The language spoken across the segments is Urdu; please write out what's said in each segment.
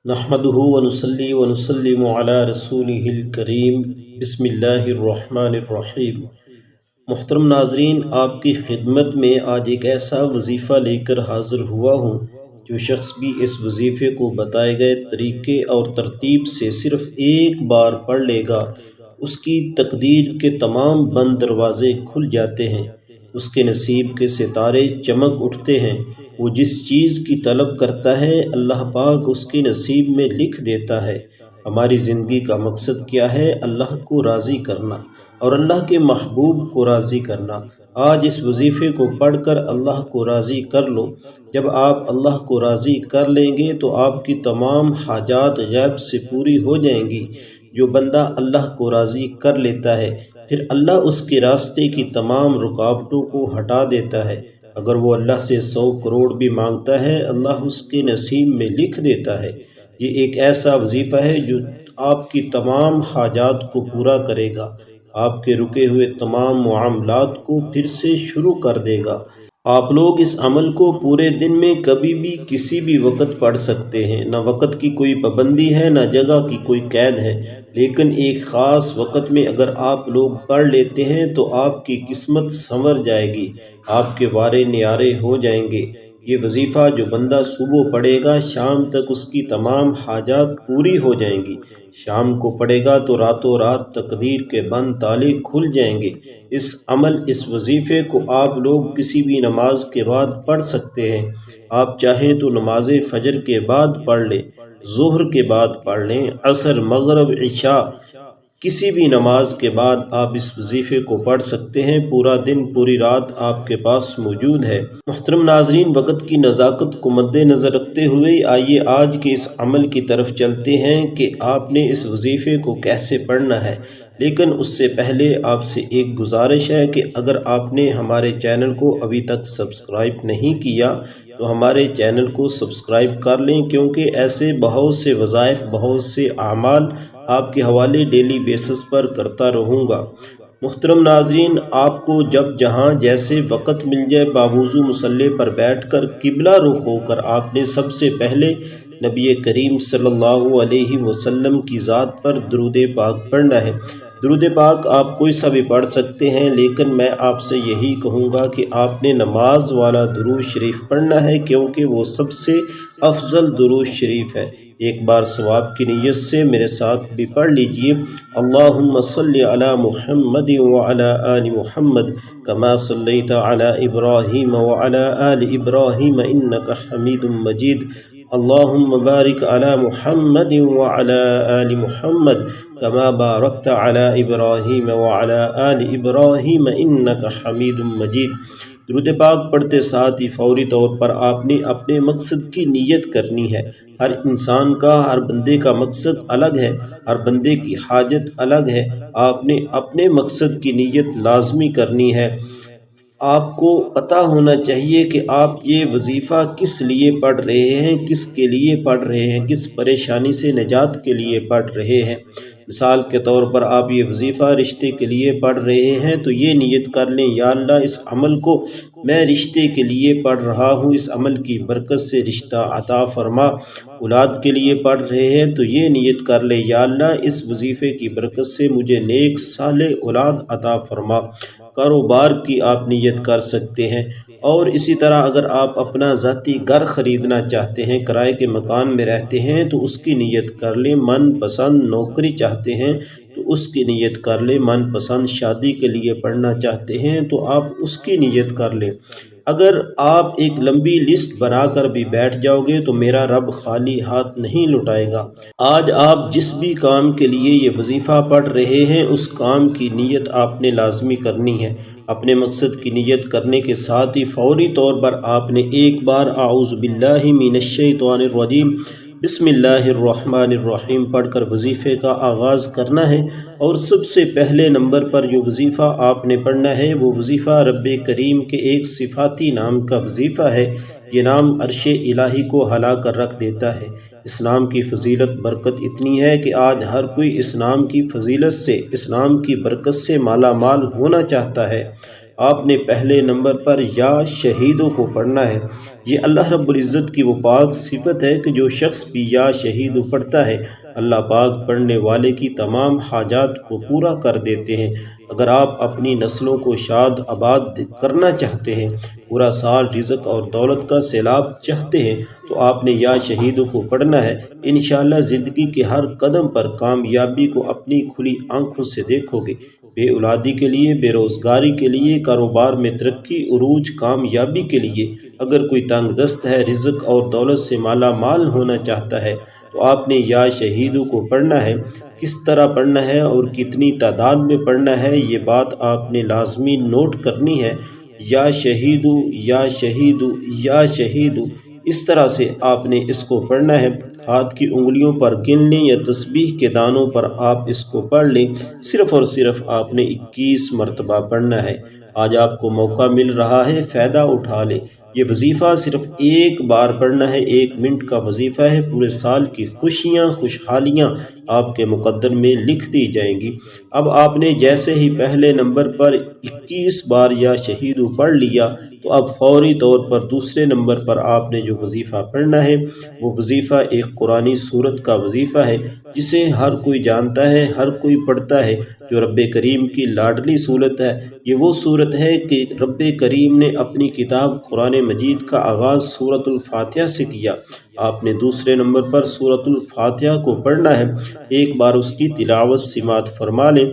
نحمده ونصلي ونسلم على رسوله الکریم بسم اللہ الرحمن الرحیم۔ محترم ناظرین، آپ کی خدمت میں آج ایک ایسا وظیفہ لے کر حاضر ہوا ہوں جو شخص بھی اس وظیفے کو بتائے گئے طریقے اور ترتیب سے صرف ایک بار پڑھ لے گا، اس کی تقدیر کے تمام بند دروازے کھل جاتے ہیں، اس کے نصیب کے ستارے چمک اٹھتے ہیں، وہ جس چیز کی طلب کرتا ہے اللہ پاک اس کے نصیب میں لکھ دیتا ہے۔ ہماری زندگی کا مقصد کیا ہے؟ اللہ کو راضی کرنا اور اللہ کے محبوب کو راضی کرنا۔ آج اس وظیفے کو پڑھ کر اللہ کو راضی کر لو۔ جب آپ اللہ کو راضی کر لیں گے تو آپ کی تمام حاجات غیب سے پوری ہو جائیں گی۔ جو بندہ اللہ کو راضی کر لیتا ہے پھر اللہ اس کے راستے کی تمام رکاوٹوں کو ہٹا دیتا ہے۔ اگر وہ اللہ سے 100 کروڑ بھی مانگتا ہے، اللہ اس کے نصیب میں لکھ دیتا ہے۔ یہ ایک ایسا وظیفہ ہے جو آپ کی تمام حاجات کو پورا کرے گا، آپ کے رکے ہوئے تمام معاملات کو پھر سے شروع کر دے گا۔ آپ لوگ اس عمل کو پورے دن میں کبھی بھی کسی بھی وقت پڑھ سکتے ہیں، نہ وقت کی کوئی پابندی ہے نہ جگہ کی کوئی قید ہے، لیکن ایک خاص وقت میں اگر آپ لوگ پڑھ لیتے ہیں تو آپ کی قسمت سنور جائے گی، آپ کے وارے نیارے ہو جائیں گے۔ یہ وظیفہ جو بندہ صبح پڑھے گا شام تک اس کی تمام حاجات پوری ہو جائیں گی۔ شام کو پڑھے گا تو راتوں رات تقدیر کے بند تالے کھل جائیں گے۔ اس وظیفے کو آپ لوگ کسی بھی نماز کے بعد پڑھ سکتے ہیں۔ آپ چاہیں تو نماز فجر کے بعد پڑھ لیں، ظہر کے بعد پڑھ لیں، عصر، مغرب، عشاء، کسی بھی نماز کے بعد آپ اس وظیفے کو پڑھ سکتے ہیں۔ پورا دن پوری رات آپ کے پاس موجود ہے۔ محترم ناظرین، وقت کی نزاکت کو مد نظر رکھتے ہوئے آئیے آج کے اس عمل کی طرف چلتے ہیں کہ آپ نے اس وظیفے کو کیسے پڑھنا ہے۔ لیکن اس سے پہلے آپ سے ایک گزارش ہے کہ اگر آپ نے ہمارے چینل کو ابھی تک سبسکرائب نہیں کیا تو ہمارے چینل کو سبسکرائب کر لیں، کیونکہ ایسے بہت سے وظائف، بہت سے اعمال آپ کے حوالے ڈیلی بیسس پر کرتا رہوں گا۔ محترم ناظرین، آپ کو جب جہاں جیسے وقت مل جائے باوضو مصلی پر بیٹھ کر قبلہ رخ ہو کر آپ نے سب سے پہلے نبی کریم صلی اللہ علیہ وسلم کی ذات پر درود پاک پڑھنا ہے۔ درود پاک آپ کوئی سا بھی پڑھ سکتے ہیں، لیکن میں آپ سے یہی کہوں گا کہ آپ نے نماز والا درود شریف پڑھنا ہے، کیونکہ وہ سب سے افضل درود شریف ہے۔ ایک بار ثواب کی نیت سے میرے ساتھ بھی پڑھ لیجئے۔ اللہم صلی علی محمد وعلی آل محمد کما صلیت علی ابراہیم وعلی آل ابراہیم انک حمید مجید۔ اللہم بارک علی محمد وعلی آل محمد کما بارکت علی ابراہیم وعلی آل ابراہیم انک حمید مجید۔ درود پاک پڑھتے ساتھ ہی فوری طور پر آپ نے اپنے مقصد کی نیت کرنی ہے۔ ہر انسان کا، ہر بندے کا مقصد الگ ہے، ہر بندے کی حاجت الگ ہے۔ آپ نے اپنے مقصد کی نیت لازمی کرنی ہے۔ آپ کو پتہ ہونا چاہیے کہ آپ یہ وظیفہ کس لیے پڑھ رہے ہیں، کس کے لیے پڑھ رہے ہیں، کس پریشانی سے نجات کے لیے پڑھ رہے ہیں۔ مثال کے طور پر آپ یہ وظیفہ رشتے کے لیے پڑھ رہے ہیں تو یہ نیت کر لیں، یا اللہ اس عمل کو میں رشتے کے لیے پڑھ رہا ہوں، اس عمل کی برکت سے رشتہ عطا فرما۔ اولاد کے لیے پڑھ رہے ہیں تو یہ نیت کر لیں، یا اللہ اس وظیفے کی برکت سے مجھے نیک صالح اولاد عطا فرما۔ کاروبار کی آپ نیت کر سکتے ہیں، اور اسی طرح اگر آپ اپنا ذاتی گھر خریدنا چاہتے ہیں، کرائے کے مکان میں رہتے ہیں تو اس کی نیت کر لیں۔ من پسند نوکری چاہتے ہیں تو اس کی نیت کر لیں۔ من پسند شادی کے لیے پڑھنا چاہتے ہیں تو آپ اس کی نیت کر لیں۔ اگر آپ ایک لمبی لسٹ بنا کر بھی بیٹھ جاؤ گے تو میرا رب خالی ہاتھ نہیں لوٹائے گا۔ آج آپ جس بھی کام کے لیے یہ وظیفہ پڑھ رہے ہیں اس کام کی نیت آپ نے لازمی کرنی ہے۔ اپنے مقصد کی نیت کرنے کے ساتھ ہی فوری طور پر آپ نے ایک بار اعوذ باللہ من الشیطان الرجیم بسم اللہ الرحمن الرحیم پڑھ کر وظیفے کا آغاز کرنا ہے۔ اور سب سے پہلے نمبر پر جو وظیفہ آپ نے پڑھنا ہے وہ وظیفہ رب کریم کے ایک صفاتی نام کا وظیفہ ہے۔ یہ نام عرش الہی کو ہلا کر رکھ دیتا ہے۔ اس نام کی فضیلت برکت اتنی ہے کہ آج ہر کوئی اس نام کی فضیلت سے، اس نام کی برکت سے مالا مال ہونا چاہتا ہے۔ آپ نے پہلے نمبر پر یا شہیدوں کو پڑھنا ہے۔ یہ اللہ رب العزت کی وہ پاک صفت ہے کہ جو شخص بھی یا شہیدو پڑھتا ہے اللہ پاک پڑھنے والے کی تمام حاجات کو پورا کر دیتے ہیں۔ اگر آپ اپنی نسلوں کو شاد آباد کرنا چاہتے ہیں، پورا سال رزق اور دولت کا سیلاب چاہتے ہیں، تو آپ نے یا شہیدوں کو پڑھنا ہے۔ انشاءاللہ زندگی کے ہر قدم پر کامیابی کو اپنی کھلی آنکھوں سے دیکھو گے۔ بے اولادی کے لیے، بے روزگاری کے لیے، کاروبار میں ترقی، عروج، کامیابی کے لیے اگر کوئی تنگ دست ہے، رزق اور دولت سے مالا مال ہونا چاہتا ہے تو آپ نے یا شہیدوں کو پڑھنا ہے۔ کس طرح پڑھنا ہے اور کتنی تعداد میں پڑھنا ہے، یہ بات آپ نے لازمی نوٹ کرنی ہے۔ یا شہیدو، یا شہیدو، یا شہیدو، اس طرح سے آپ نے اس کو پڑھنا ہے۔ ہاتھ کی انگلیوں پر گن لیں یا تسبیح کے دانوں پر آپ اس کو پڑھ لیں۔ صرف اور صرف آپ نے 21 مرتبہ پڑھنا ہے۔ آج آپ کو موقع مل رہا ہے، فائدہ اٹھا لیں۔ یہ وظیفہ صرف ایک بار پڑھنا ہے، 1 منٹ کا وظیفہ ہے۔ پورے سال کی خوشیاں، خوشحالیاں آپ کے مقدر میں لکھ دی جائیں گی۔ اب آپ نے جیسے ہی پہلے نمبر پر 21 بار یا شہیدو پڑھ لیا تو اب فوری طور پر دوسرے نمبر پر آپ نے جو وظیفہ پڑھنا ہے وہ وظیفہ ایک قرآنی سورت کا وظیفہ ہے جسے ہر کوئی جانتا ہے، ہر کوئی پڑھتا ہے، جو رب کریم کی لاڈلی صورت ہے۔ یہ وہ صورت ہے کہ رب کریم نے اپنی کتاب قرآن مجید کا آغاز سورۃ الفاتحہ سے کیا۔ آپ نے دوسرے نمبر پر سورۃ الفاتحہ کو پڑھنا ہے۔ ایک بار اس کی تلاوت سماعت فرما لیں۔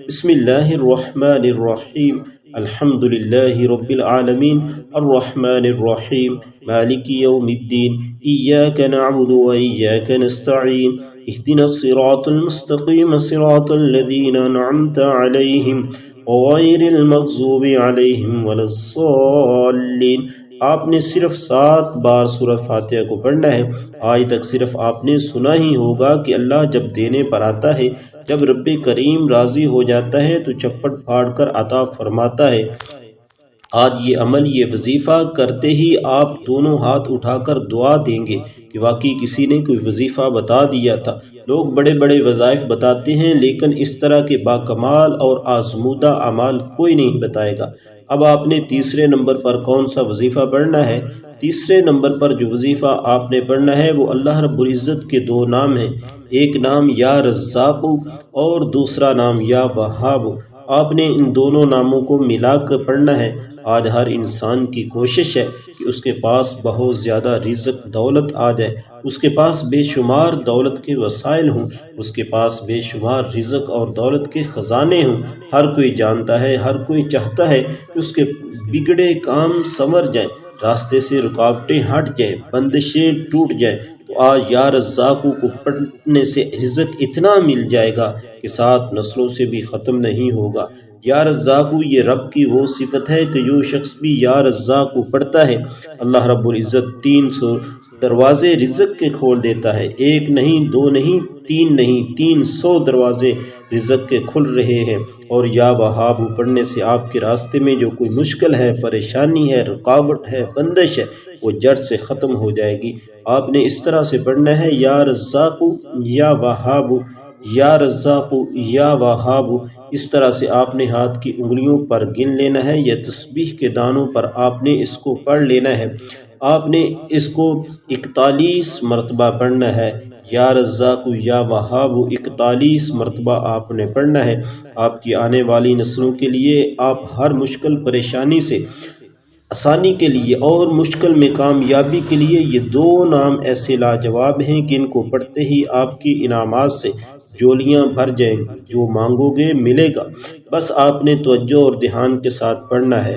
بسم اللہ الرحمن الرحیم، الحمد للہ رب العالمین، الرحمن الرحیم، مالک یوم الدین، ایاک نعبد و ایاک نستعین، اہدنا الصراط المستقیم، صراط الذین انعمت علیہم غیر المغضوب علیہم ولا الضالین۔ آپ نے صرف 7 بار سورہ فاتحہ کو پڑھنا ہے۔ آج تک صرف آپ نے سنا ہی ہوگا کہ اللہ جب دینے پر آتا ہے، جب رب کریم راضی ہو جاتا ہے تو چپٹ پھاڑ کر عطا فرماتا ہے۔ آج یہ عمل، یہ وظیفہ کرتے ہی آپ دونوں ہاتھ اٹھا کر دعا دیں گے کہ واقعی کسی نے کوئی وظیفہ بتا دیا تھا۔ لوگ بڑے بڑے وظائف بتاتے ہیں لیکن اس طرح کے باکمال اور آزمودہ اعمال کوئی نہیں بتائے گا۔ اب آپ نے تیسرے نمبر پر کون سا وظیفہ پڑھنا ہے؟ تیسرے نمبر پر جو وظیفہ آپ نے پڑھنا ہے وہ اللہ رب العزت کے 2 نام ہیں۔ ایک نام یا رزاق اور دوسرا نام یا وہاب۔ آپ نے ان دونوں ناموں کو ملا کر پڑھنا ہے۔ آج ہر انسان کی کوشش ہے کہ اس کے پاس بہت زیادہ رزق دولت آ جائے، اس کے پاس بے شمار دولت کے وسائل ہوں، اس کے پاس بے شمار رزق اور دولت کے خزانے ہوں۔ ہر کوئی جانتا ہے، ہر کوئی چاہتا ہے کہ اس کے بگڑے کام سنور جائیں، راستے سے رکاوٹیں ہٹ جائیں، بندشیں ٹوٹ جائیں۔ تو آج یا رزاقو کو پڑھنے سے رزق اتنا مل جائے گا کہ 7 نسلوں سے بھی ختم نہیں ہوگا۔ یا رزاقو یہ رب کی وہ صفت ہے کہ جو شخص بھی یا رزاقو پڑھتا ہے اللہ رب العزت 300 دروازے رزق کے کھول دیتا ہے۔ 1 نہیں، 2 نہیں، 3 نہیں، 300 دروازے رزق کے کھل رہے ہیں۔ اور یا وہاب پڑھنے سے آپ کے راستے میں جو کوئی مشکل ہے، پریشانی ہے، رکاوٹ ہے، بندش ہے، وہ جڑ سے ختم ہو جائے گی۔ آپ نے اس طرح سے پڑھنا ہے، یا رزاق یا وہاب، یا رزاق یا وہاب۔ اس طرح سے آپ نے ہاتھ کی انگلیوں پر گن لینا ہے یا تسبیح کے دانوں پر آپ نے اس کو پڑھ لینا ہے۔ آپ نے اس کو 41 مرتبہ پڑھنا ہے۔ یا رزاق یا وہاب 41 مرتبہ آپ نے پڑھنا ہے۔ آپ کی آنے والی نسلوں کے لیے، آپ ہر مشکل پریشانی سے آسانی کے لیے اور مشکل میں کامیابی کے لیے یہ 2 نام ایسے لاجواب ہیں کہ ان کو پڑھتے ہی آپ کی انعامات سے جولیاں بھر جائیں گی۔ جو مانگو گے ملے گا، بس آپ نے توجہ اور دھیان کے ساتھ پڑھنا ہے۔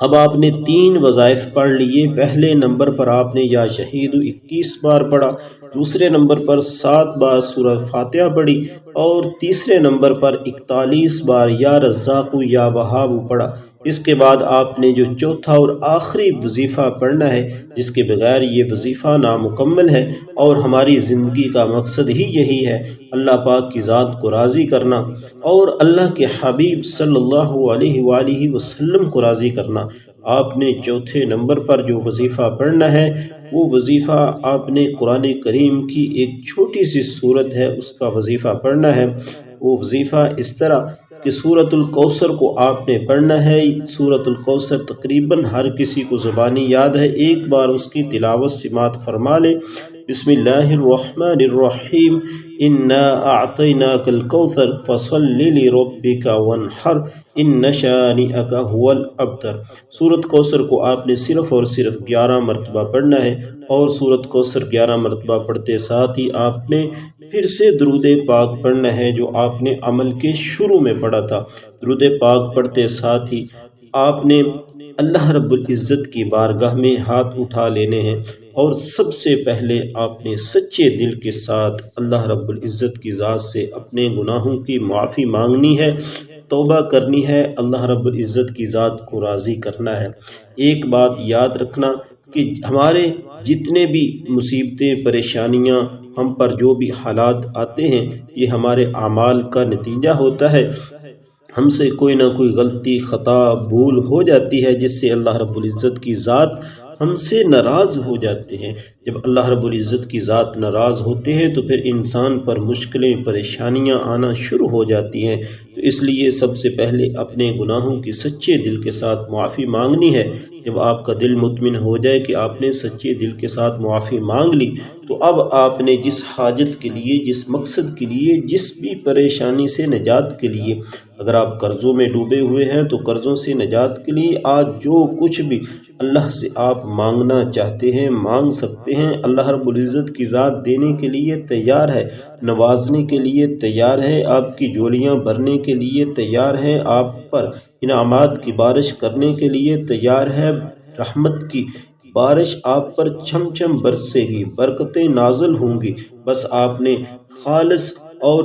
اب آپ نے 3 وظائف پڑھ لیے۔ پہلے نمبر پر آپ نے یا شہید 21 بار پڑھا، دوسرے نمبر پر 7 بار سورہ فاتحہ پڑھی اور تیسرے نمبر پر 41 بار یا رزاق یا وہاب پڑھا۔ اس کے بعد آپ نے جو چوتھا اور آخری وظیفہ پڑھنا ہے، جس کے بغیر یہ وظیفہ نامکمل ہے اور ہماری زندگی کا مقصد ہی یہی ہے، اللہ پاک کی ذات کو راضی کرنا اور اللہ کے حبیب صلی اللہ علیہ وآلہ وسلم کو راضی کرنا۔ آپ نے چوتھے نمبر پر جو وظیفہ پڑھنا ہے وہ وظیفہ آپ نے قرآن کریم کی ایک چھوٹی سی سورت ہے اس کا وظیفہ پڑھنا ہے۔ وہ وظیفہ اس طرح کہ سورۃ الکوثر کو آپ نے پڑھنا ہے۔ سورۃ الکوثر تقریباً ہر کسی کو زبانی یاد ہے، ایک بار اس کی تلاوت سماعت فرما لیں۔ بسم اللہ الرحمن الرحیم، انا اعطیناک الکوثر فصل لربک وانحر ان شانئک هو الابتر۔ سورۃ کوثر کو آپ نے صرف اور صرف 11 مرتبہ پڑھنا ہے، اور سورۃ کوثر 11 مرتبہ پڑھتے ساتھ ہی آپ نے پھر سے درود پاک پڑھنا ہے جو آپ نے عمل کے شروع میں پڑھا تھا۔ درود پاک پڑھتے ساتھ ہی آپ نے اللہ رب العزت کی بارگاہ میں ہاتھ اٹھا لینے ہیں، اور سب سے پہلے آپ نے سچے دل کے ساتھ اللہ رب العزت کی ذات سے اپنے گناہوں کی معافی مانگنی ہے، توبہ کرنی ہے، اللہ رب العزت کی ذات کو راضی کرنا ہے۔ ایک بات یاد رکھنا کہ ہمارے جتنے بھی مصیبتیں، پریشانیاں، ہم پر جو بھی حالات آتے ہیں، یہ ہمارے اعمال کا نتیجہ ہوتا ہے۔ ہم سے کوئی نہ کوئی غلطی، خطا، بھول ہو جاتی ہے، جس سے اللہ رب العزت کی ذات ہم سے ناراض ہو جاتے ہیں۔ جب اللہ رب العزت کی ذات ناراض ہوتے ہیں تو پھر انسان پر مشکلیں، پریشانیاں آنا شروع ہو جاتی ہیں۔ تو اس لیے سب سے پہلے اپنے گناہوں کی سچے دل کے ساتھ معافی مانگنی ہے۔ جب آپ کا دل مطمئن ہو جائے کہ آپ نے سچے دل کے ساتھ معافی مانگ لی، تو اب آپ نے جس حاجت کے لیے، جس مقصد کے لیے، جس بھی پریشانی سے نجات کے لیے، اگر آپ قرضوں میں ڈوبے ہوئے ہیں تو قرضوں سے نجات کے لیے آج جو کچھ بھی اللہ سے آپ مانگنا چاہتے ہیں مانگ سکتے ہیں۔ اللہ رب العزت کی ذات دینے کے لیے تیار ہے، نوازنے کے لیے تیار ہے، آپ کی جھولیاں بھرنے کے لیے تیار ہے، آپ پر انعامات کی بارش کرنے کے لیے تیار ہے، رحمت کی بارش آپ پر چھم چھم برسے گی، برکتیں نازل ہوں گی۔ بس آپ نے خالص اور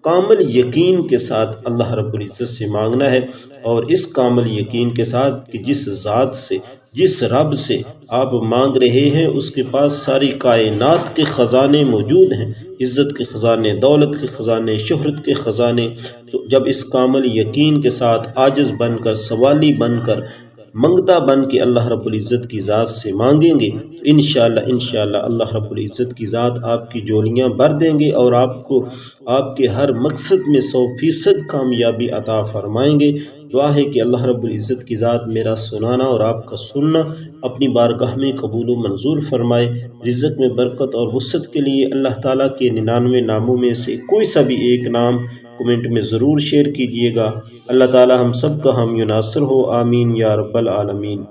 کامل یقین کے ساتھ اللہ رب العزت سے مانگنا ہے، اور اس کامل یقین کے ساتھ کہ جس ذات سے، جس رب سے آپ مانگ رہے ہیں، اس کے پاس ساری کائنات کے خزانے موجود ہیں، عزت کے خزانے، دولت کے خزانے، شہرت کے خزانے۔ تو جب اس کامل یقین کے ساتھ عاجز بن کر، سوالی بن کر، منگتا بن کے اللہ رب العزت کی ذات سے مانگیں گے تو انشاءاللہ اللہ رب العزت کی ذات آپ کی جولیاں بھر دیں گے، اور آپ کو آپ کے ہر مقصد میں 100% کامیابی عطا فرمائیں گے۔ دعا ہے کہ اللہ رب العزت کی ذات میرا سنانا اور آپ کا سننا اپنی بارگاہ میں قبول و منظور فرمائے۔ رزق میں برکت اور وسعت کے لیے اللہ تعالیٰ کے 99 ناموں میں سے کوئی سا بھی ایک نام کمنٹ میں ضرور شیئر کیجیے گا۔ اللہ تعالیٰ ہم سب کا حامی و ناصر ہو، آمین یا رب العالمین۔